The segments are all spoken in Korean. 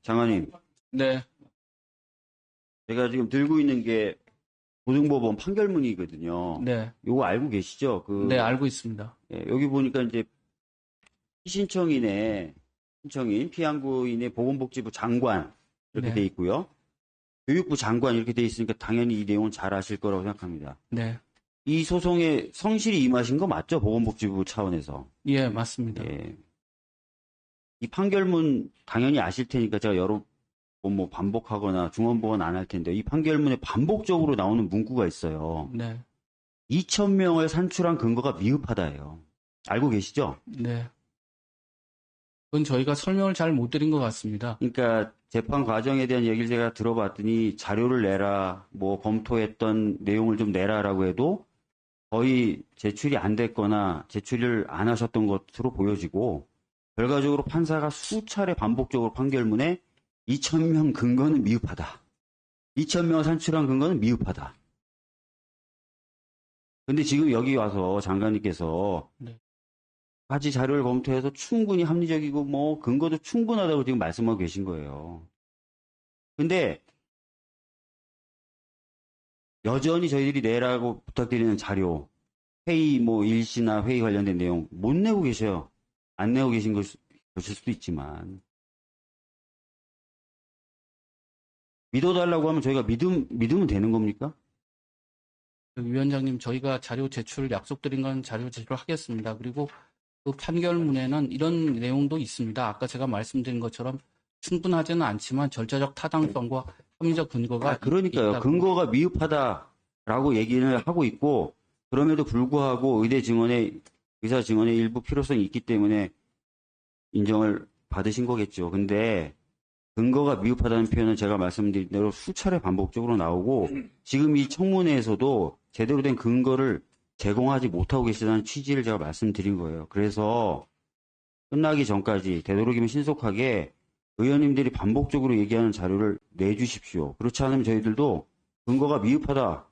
장관님, 네, 제가 지금 들고 있는 게 고등법원 판결문이거든요. 네, 요거 알고 계시죠? 네, 알고 있습니다. 예, 여기 보니까 이제 신청인, 피양구인의 보건복지부 장관 이렇게 네. 돼 있고요. 교육부 장관 이렇게 돼 있으니까 당연히 이 내용은 잘 아실 거라고 생각합니다. 네, 이 소송에 성실히 임하신 거 맞죠? 보건복지부 차원에서. 예, 맞습니다. 예. 이 판결문 당연히 아실 테니까 제가 여러 번 뭐 반복하거나 중원보건 안 할 텐데 이 판결문에 반복적으로 나오는 문구가 있어요. 네, 2,000명을 산출한 근거가 미흡하다예요. 알고 계시죠? 네. 그건 저희가 설명을 잘 못 드린 것 같습니다. 그러니까 재판 과정에 대한 얘기를 제가 들어봤더니 자료를 내라, 뭐 검토했던 내용을 좀 내라라고 해도 거의 제출이 안 됐거나 제출을 안 하셨던 것으로 보여지고 결과적으로 판사가 수차례 반복적으로 판결문에 2,000명 근거는 미흡하다. 2,000명을 산출한 근거는 미흡하다. 근데 지금 여기 와서 장관님께서 네. 가지 자료를 검토해서 충분히 합리적이고 뭐 근거도 충분하다고 지금 말씀하고 계신 거예요. 근데 여전히 저희들이 내라고 부탁드리는 자료, 회의 뭐 일시나 회의 관련된 내용 못 내고 계셔요. 안 내고 계신 것일 수도 있지만 믿어달라고 하면 저희가 믿으면 되는 겁니까? 위원장님, 저희가 자료 제출 약속드린 건 자료 제출하겠습니다. 그리고 그 판결문에는 이런 내용도 있습니다. 아까 제가 말씀드린 것처럼 충분하지는 않지만 절차적 타당성과 합리적 근거가 그러니까요. 있다고. 근거가 미흡하다라고 얘기를 하고 있고 그럼에도 불구하고 의사 증언의 일부 필요성이 있기 때문에 인정을 받으신 거겠죠. 근데 근거가 미흡하다는 표현은 제가 말씀드린 대로 수차례 반복적으로 나오고 지금 이 청문회에서도 제대로 된 근거를 제공하지 못하고 계시다는 취지를 제가 말씀드린 거예요. 그래서 끝나기 전까지 되도록이면 신속하게 의원님들이 반복적으로 얘기하는 자료를 내주십시오. 그렇지 않으면 저희들도 근거가 미흡하다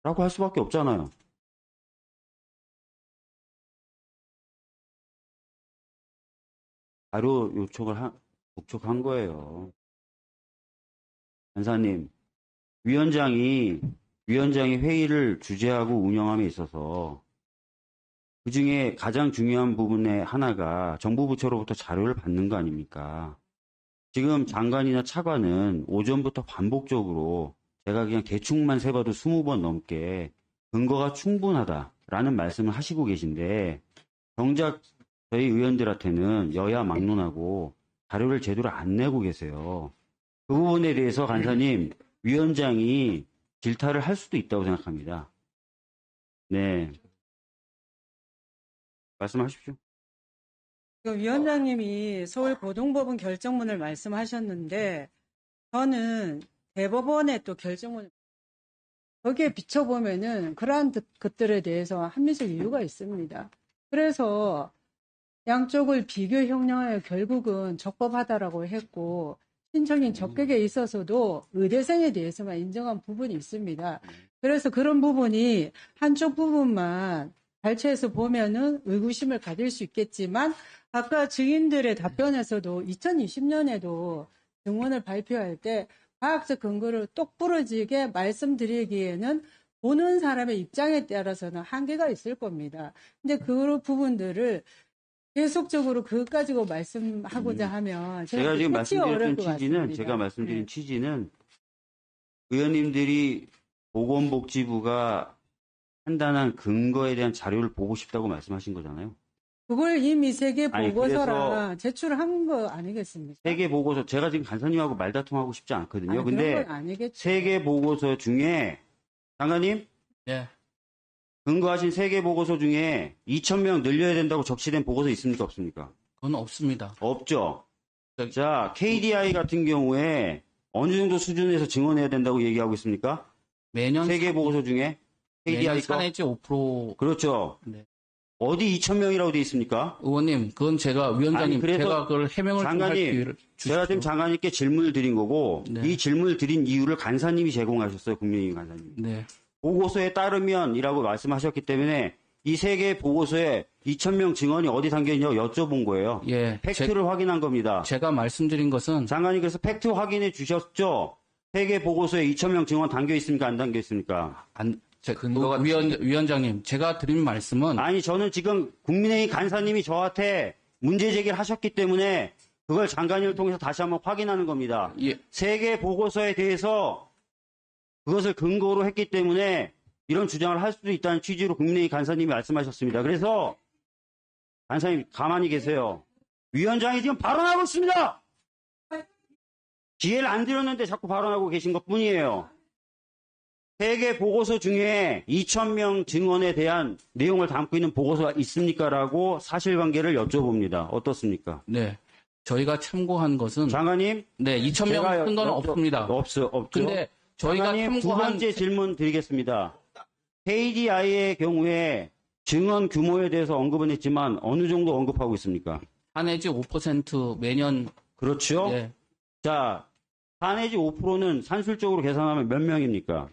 라고 할 수밖에 없잖아요. 자료 독촉한 거예요. 변사님, 위원장이 회의를 주재하고 운영함에 있어서 그 중에 가장 중요한 부분의 하나가 정부 부처로부터 자료를 받는 거 아닙니까? 지금 장관이나 차관은 오전부터 반복적으로 제가 그냥 대충만 세봐도 20번 넘게 근거가 충분하다라는 말씀을 하시고 계신데 정작 저희 의원들한테는 여야 막론하고 자료를 제대로 안 내고 계세요. 그 부분에 대해서 간사님, 위원장이 질타를 할 수도 있다고 생각합니다. 네. 말씀하십시오. 위원장님이 서울고등법원 결정문을 말씀하셨는데 저는 대법원의 또 결정문 거기에 비춰보면은 그러한 것들에 대해서 합리적 이유가 있습니다. 그래서 양쪽을 비교 형량하여 결국은 적법하다라고 했고 신청인 적격에 있어서도 의대생에 대해서만 인정한 부분이 있습니다. 그래서 그런 부분이 한쪽 부분만 발췌해서 보면은 의구심을 가질 수 있겠지만 아까 증인들의 답변에서도 2020년에도 증언을 발표할 때 과학적 근거를 똑부러지게 말씀드리기에는 보는 사람의 입장에 따라서는 한계가 있을 겁니다. 근데 그 부분들을 계속적으로 그것 가지고 말씀하고자 하면 제가 지금 말씀드렸던 취지는 네. 취지는 의원님들이 보건복지부가 판단한 근거에 대한 자료를 보고 싶다고 말씀하신 거잖아요. 그걸 이미 세계 아니, 보고서랑 제출한 거 아니겠습니까? 세계 보고서 제가 지금 간사님하고 말다툼하고 싶지 않거든요. 아니, 근데 그런 건 아니겠죠. 세계 보고서 중에 장관님 네, 근거하신 세계 보고서 중에 2,000명 늘려야 된다고 적시된 보고서 있습니까? 없습니까? 그건 없습니다. 없죠. 저기- 자, KDI 같은 경우에 어느 정도 수준에서 증언해야 된다고 얘기하고 있습니까? 매년 세계 보고서 중에 KDI 매년 거? 4내지 5%. 그렇죠. 네. 어디 2,000명이라고 돼 있습니까? 의원님, 그건 제가 위원장님, 아니, 그래서 제가 그걸 해명을 좀 할 장관님, 기회를 주십시오. 제가 지금 장관님께 질문을 드린 거고 네. 이 질문을 드린 이유를 간사님이 제공하셨어요. 국민의힘 간사님. 네, 보고서에 따르면이라고 말씀하셨기 때문에 이 세 개 보고서에 2,000명 증언이 어디 담겨 있냐고 여쭤본 거예요. 예, 팩트를 확인한 겁니다. 제가 말씀드린 것은 장관님 그래서 팩트 확인해 주셨죠? 세 개 보고서에 2,000명 증언 담겨 있습니까? 안 담겨 있습니까? 위원장님, 제가 드린 말씀은 아니 저는 지금 국민의힘 간사님이 저한테 문제 제기를 하셨기 때문에 그걸 장관님을 통해서 다시 한번 확인하는 겁니다. 예, 세 개 보고서에 대해서 그것을 근거로 했기 때문에 이런 주장을 할 수도 있다는 취지로 국민의힘 간사님이 말씀하셨습니다. 그래서 간사님 가만히 계세요. 위원장이 지금 발언하고 있습니다. 기회를 안 드렸는데 자꾸 발언하고 계신 것뿐이에요. 세 개 보고서 중에 2,000명 증언에 대한 내용을 담고 있는 보고서가 있습니까? 라고 사실관계를 여쭤봅니다. 어떻습니까? 네, 저희가 참고한 것은 장관님, 네, 2,000명 쓴 건 없습니다. 없죠. 근데 저희가 장관님, 두 참고한 번째 질문 드리겠습니다. KDI의 경우에 증언 규모에 대해서 언급은 했지만 어느 정도 언급하고 있습니까? 4 내지 5% 매년 그렇죠? 예, 자, 4 내지 5%는 산술적으로 계산하면 몇 명입니까?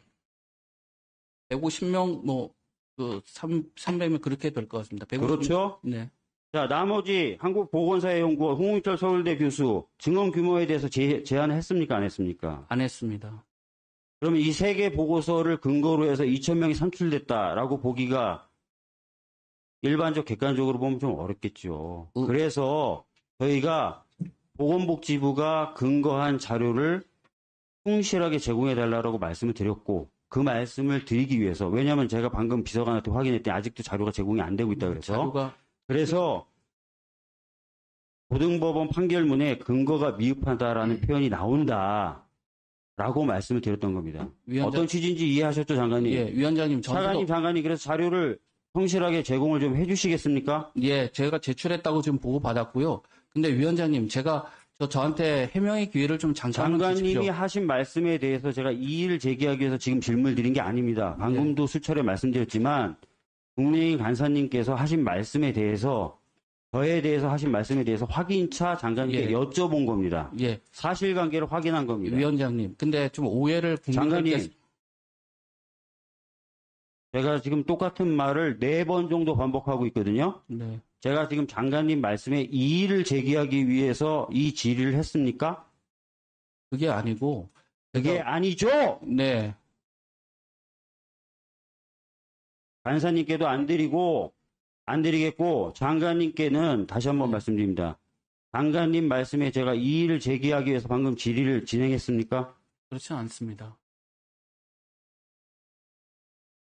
150명 300명 그렇게 될 것 같습니다. 150명. 그렇죠? 네. 자, 나머지 한국보건사회연구원 홍익철 서울대 교수 증언 규모에 대해서 제안을 했습니까? 안 했습니까? 안 했습니다. 그러면 이 세 개 보고서를 근거로 해서 2,000명이 산출됐다라고 보기가 일반적 객관적으로 보면 좀 어렵겠죠. 그래서 저희가 보건복지부가 근거한 자료를 충실하게 제공해달라고 말씀을 드렸고 그 말씀을 드리기 위해서 왜냐하면 제가 방금 비서관한테 확인했더니 아직도 자료가 제공이 안 되고 있다 그래서 그래서 고등법원 판결문에 근거가 미흡하다라는 표현이 나온다라고 말씀을 드렸던 겁니다. 어떤 취지인지 이해하셨죠, 장관님? 예, 위원장님 차관님, 장관님 그래서 자료를 성실하게 제공을 좀 해주시겠습니까? 예, 제가 제출했다고 지금 보고 받았고요. 근데 위원장님, 제가 저한테 해명의 기회를 좀 잠깐만 장관님이 주십시오. 하신 말씀에 대해서 제가 이의를 제기하기 위해서 지금 질문을 드린 게 아닙니다. 방금도 수차례 말씀드렸지만 국민의힘 간사님께서 하신 말씀에 대해서 저에 대해서 하신 말씀에 대해서 확인차 장관님께 예. 여쭤본 겁니다. 예, 사실관계를 확인한 겁니다. 위원장님. 근데 좀 오해를 장관님, 국민들께 제가 지금 똑같은 말을 4번 정도 반복하고 있거든요. 네. 제가 지금 장관님 말씀에 이의를 제기하기 위해서 이 질의를 했습니까? 그게 아니고 그게 아니죠. 네. 간사님께도 안 드리겠고 장관님께는 다시 한번 말씀드립니다. 장관님 말씀에 제가 이의를 제기하기 위해서 방금 질의를 진행했습니까? 그렇지 않습니다.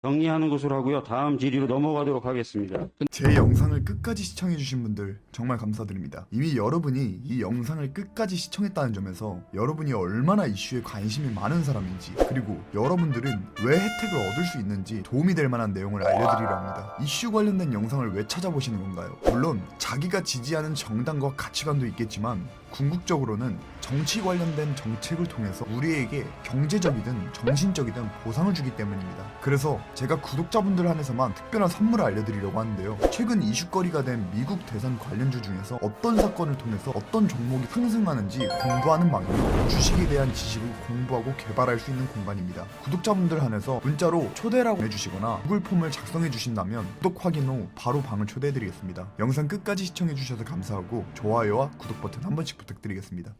정리하는 것으로 하고요. 다음 질의로 넘어가도록 하겠습니다. 제 영상을 끝까지 시청해주신 분들 정말 감사드립니다. 이미 여러분이 이 영상을 끝까지 시청했다는 점에서 여러분이 얼마나 이슈에 관심이 많은 사람인지 그리고 여러분들은 왜 혜택을 얻을 수 있는지 도움이 될 만한 내용을 알려드리려 합니다. 이슈 관련된 영상을 왜 찾아보시는 건가요? 물론 자기가 지지하는 정당과 가치관도 있겠지만 궁극적으로는 정치 관련된 정책을 통해서 우리에게 경제적이든 정신적이든 보상을 주기 때문입니다. 그래서 제가 구독자분들 한해서만 특별한 선물을 알려드리려고 하는데요. 최근 이슈거리가 된 미국 대선 관련주 중에서 어떤 사건을 통해서 어떤 종목이 상승하는지 공부하는 방이고 주식에 대한 지식을 공부하고 개발할 수 있는 공간입니다. 구독자분들 한해서 문자로 초대라고 해주시거나 구글 폼을 작성해 주신다면 구독 확인 후 바로 방을 초대해드리겠습니다. 영상 끝까지 시청해주셔서 감사하고 좋아요와 구독 버튼 한 번씩 부탁드리겠습니다.